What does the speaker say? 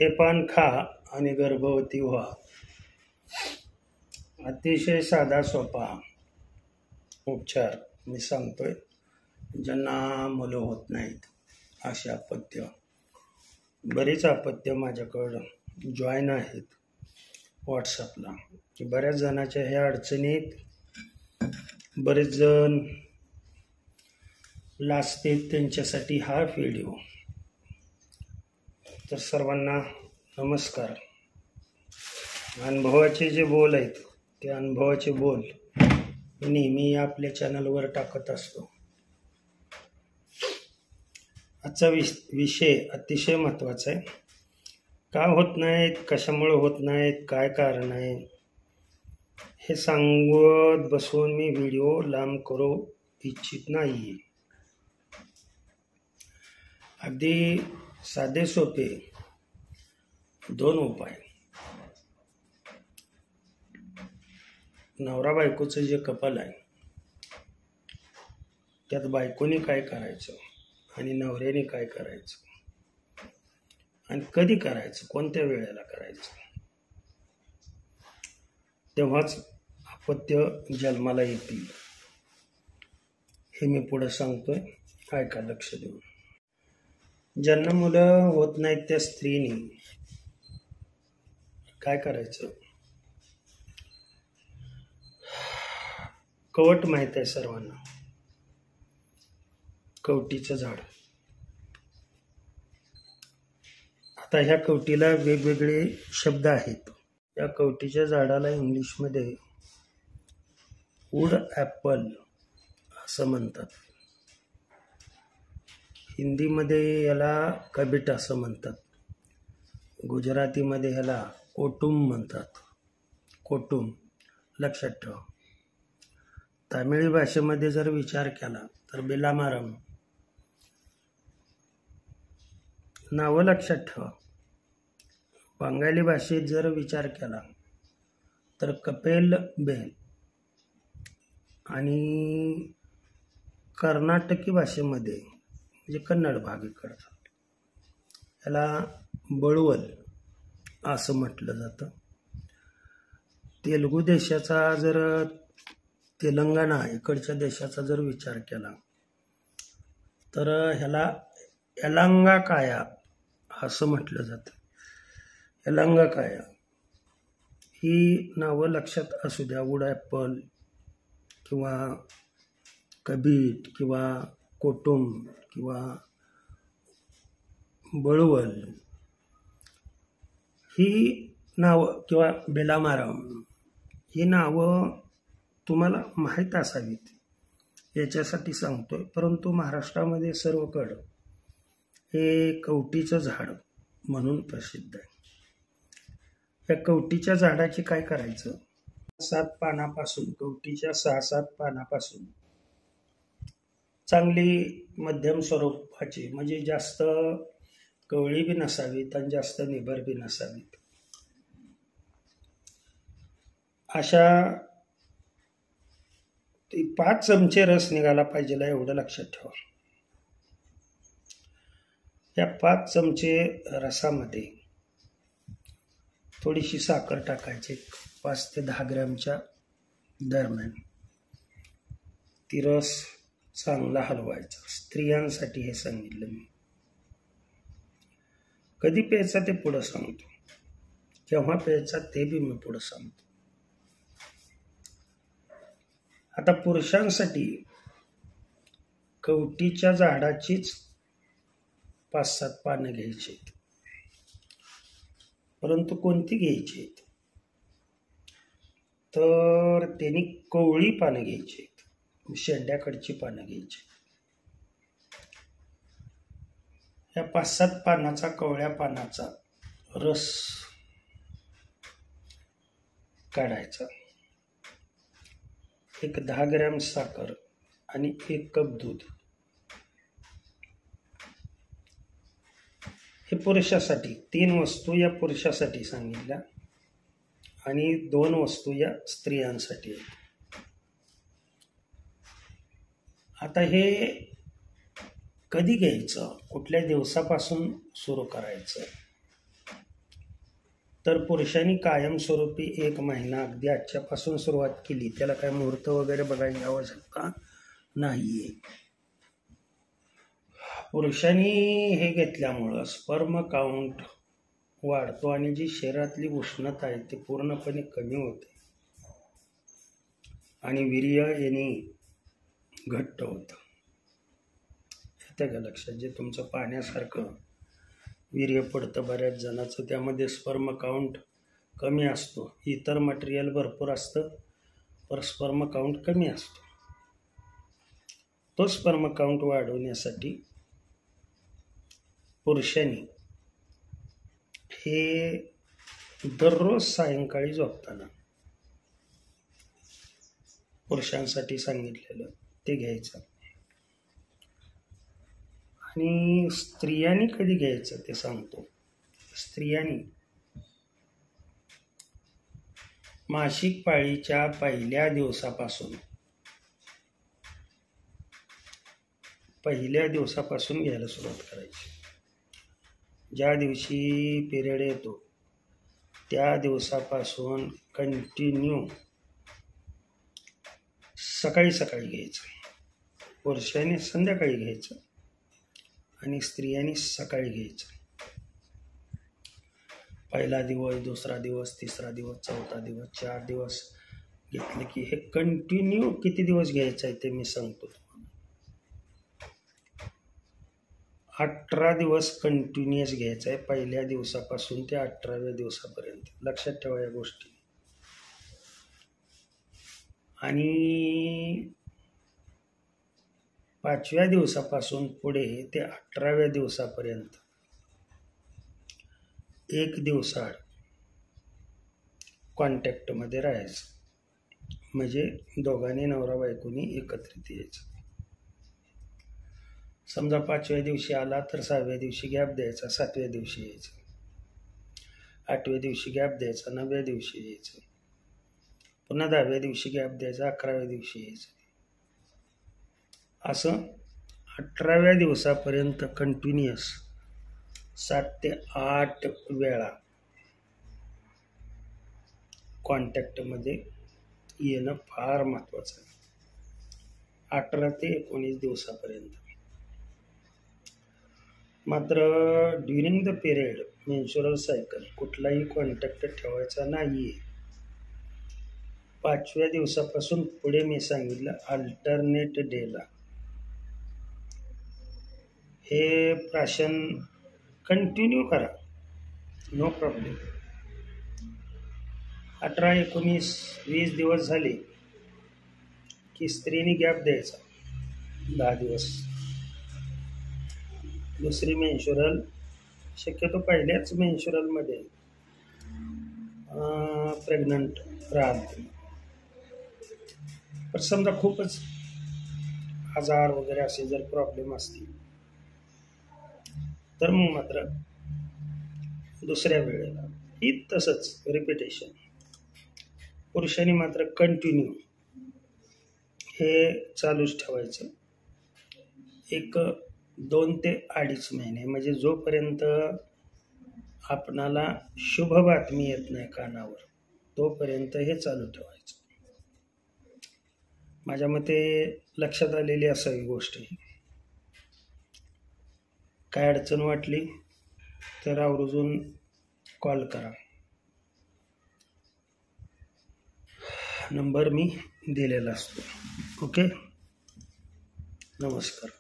हे पान खा आणि गर्भवती व्हा. अतिशय साधा सोपा उपचार मी सांगतोय. ज्यांना मुलं होत नाहीत अशी अपत्य, बरीच अपत्य माझ्याकडं जॉईन आहेत व्हॉट्सअपला. बऱ्याच जणांच्या ह्या अडचणीत बरेच जण लाजतात. त्यांच्यासाठी हा व्हिडिओ. तर सर्वांना नमस्कार. अनुभवाचे जे बोल आहेत ते अनुभवाचे बोल मी नेहमी आपल्या चॅनलवर टाकत असतो. आजचा विषय अतिशय महत्त्वाचा आहे. का होत नाहीत, कशामुळे होत नाहीत, काय कारण आहे हे सांगत बसून मी व्हिडिओ लांब करू इच्छित नाही. अगदी साधे सोपे 2 उपाय. नवरा बायकोचं जे कपल आहे त्यात बायकोने काय करायचं आणि नवऱ्याने काय करायचं आणि कधी करायचं, कोणत्या वेळेला करायचं, तेव्हाच अपत्य जन्माला येतील हे मी पुढे सांगतोय. ऐका लक्ष देऊन. ज्यांना मुलं होत नाहीत त्या स्त्रीने काय करायचं. कवट माहित आहे सर्वांना, कवटीचं झाड. आता ह्या कवटीला वेगवेगळे शब्द आहेत. या कवटीच्या झाडाला इंग्लिशमध्ये वूड ॲपल असं म्हणतात. हिंदीमध्ये याला कबिट असं म्हणतात. गुजरातीमध्ये ह्याला कोटुम म्हणतात. कोटुम लक्षात ठेवा. तामिळी भाषेमध्ये जर विचार केला तर बेलामारम. नावं लक्षात ठेवा. बंगाली भाषेत जर विचार केला तर कपेल बेल आणि कर्नाटकी भाषेमध्ये म्हणजे कन्नड भाग इकडचा याला बळवल असं म्हटलं जातं. तेलुगू देशाचा जर तेलंगणा इकडच्या देशाचा जर विचार केला तर ह्याला यलांगाकाया असं म्हटलं जातं. यलांगाकाया ही नावं लक्षात असू द्या. वूड ॲपल किंवा कबीट किंवा कोटुम किंवा बळवल ही नावं किंवा बेलामारम ही नावं तुम्हाला माहीत असावीत याच्यासाठी सांगतोय. परंतु महाराष्ट्रामध्ये सर्वकडं हे कवटीचं झाड म्हणून प्रसिद्ध आहे. या कवटीच्या झाडाची काय करायचं. 7 पानापासून, कवटीच्या 6-7 पानापासून चांगली मध्यम स्वरूपाची, म्हणजे जास्त कवळी बी नसावीत आणि जास्त निबर बी नसावीत, अशा 5 चमचे रस निघाला पाहिजे एवढं लक्षात ठेवा. या 5 चमचे रसामध्ये थोडीशी साखर टाकायची. 5 ते 10 ग्रॅमच्या दरम्यान. ती रस चांगला हलवायचा. स्त्रियांसाठी हे सांगितलं मी. कधी प्यायचा ते पुढं सांगतो, केव्हा प्यायचा ते बी मी पुढं सांगतो. आता पुरुषांसाठी कवटीच्या झाडाचीच 5-7 पानं घ्यायची आहेत. परंतु कोणती घ्यायची आहेत तर त्यांनी कवळी पानं घ्यायची आहेत. शेंड्याकडची पानं घ्यायची. या 5-7 पानाचा, कवळ्या पानाचा रस काढायचा. 10 ग्रॅम साखर आणि 1 कप दूध. हे पुरुषासाठी 3 वस्तू या पुरुषासाठी सांगितल्या आणि 2 वस्तू या स्त्रियांसाठी आहेत. आता हे कधी घ्यायचं, कुठल्या दिवसापासून सुरू करायचं तर पुरुषांनी कायमस्वरूपी 1 महिना अगदी आजच्यापासून सुरुवात केली, त्याला काय मुहूर्त वगैरे बघायची आवश्यकता नाही आहे. पुरुषांनी हे घेतल्यामुळं स्पर्म काउंट वाढतो आणि जी शरीरातली उष्णता आहे ती पूर्णपणे कमी होते आणि वीर्य येणे घट्ट होतं. येतं का लक्षात? जे तुमचं पाण्यासारखं वीर्य पडतं बऱ्याच जणांचं, त्यामध्ये स्पर्म काउंट कमी असतो. इतर मटेरियल भरपूर असतं पण स्पर्म काउंट कमी असतो. तो स्पर्म काउंट वाढवण्यासाठी पुरुषांनी हे दररोज सायंकाळी झोपताना पुरुषांसाठी सांगितलेलं ते घ्यायचं. आणि स्त्रियांनी कधी घ्यायचं ते सांगतो. स्त्रियांनी मासिक पाळीच्या पहिल्या दिवसापासून घ्यायला सुरुवात करायची. ज्या दिवशी पिरियड येतो त्या दिवसापासून कंटिन्यू सकाळी घ्यायचं. पुरुषांनी संध्याकाळी घ्यायचं आणि स्त्रियांनी सकाळी घ्यायचं. पहिला दिवस, दुसरा दिवस, तिसरा दिवस, चौथा दिवस, 4 दिवस घेतले की हे कंटिन्यू किती दिवस घ्यायचं आहे ते मी सांगतो तुम्हाला. 18 दिवस कंटिन्युअस घ्यायचं आहे, पहिल्या दिवसापासून ते 18व्या दिवसापर्यंत. लक्षात ठेवा या गोष्टी. आणि 5व्या दिवसापासून पुढे ते 18व्या दिवसापर्यंत 1 दिवसाआड कॉन्टॅक्टमध्ये राहायचं. म्हणजे दोघांनी नवरा बायकोनी एकत्रित यायचं. समजा 5व्या दिवशी आला तर 6व्या दिवशी गॅप द्यायचा, 7व्या दिवशी यायचं, 8व्या दिवशी गॅप द्यायचा, 9व्या दिवशी यायचं, पुन्हा 10व्या दिवशी गॅप द्यायचा, 11व्या दिवशी यायचं. असं 18व्या दिवसापर्यंत कंटिन्युअस 7 ते 8 वेळा कॉन्टॅक्टमध्ये येणं फार महत्त्वाचं आहे. 18 ते 19 दिवसापर्यंत. मात्र ड्युरिंग द पिरियड मेन्स्युरल सायकल कुठलाही कॉन्टॅक्ट ठेवायचा नाही आहे. 5व्या दिवसापासून पुढे मी सांगितलं अल्टरनेट डेला हे प्राशन कंटिन्यू करा, नो प्रॉब्लेम. 18, 19, 20 दिवस झाले की स्त्रीने गॅप द्यायचा 10 दिवस. दुसरी मेन्स्युरल शक्यतो पहिल्याच मेन्स्युरलमध्ये प्रेग्नंट राहते. पण समजा खूपच आजार वगैरे असे जर प्रॉब्लेम असतील तर मग मात्र दुसऱ्या वेळेला ही तसंच रिपिटेशन. पुरुषांनी मात्र कंटिन्यू हे चालूच ठेवायचं 2 ते 2.5 महिने. म्हणजे जोपर्यंत आपणाला शुभ बातमी येत नाही कानावर तोपर्यंत हे चालू ठेवायचं. माझ्या मते लक्षात आलेली असावी गोष्ट. काय अडचण वाटली तर आवर्जून कॉल करा. नंबर मी दिलेला असतो. ओके, नमस्कार.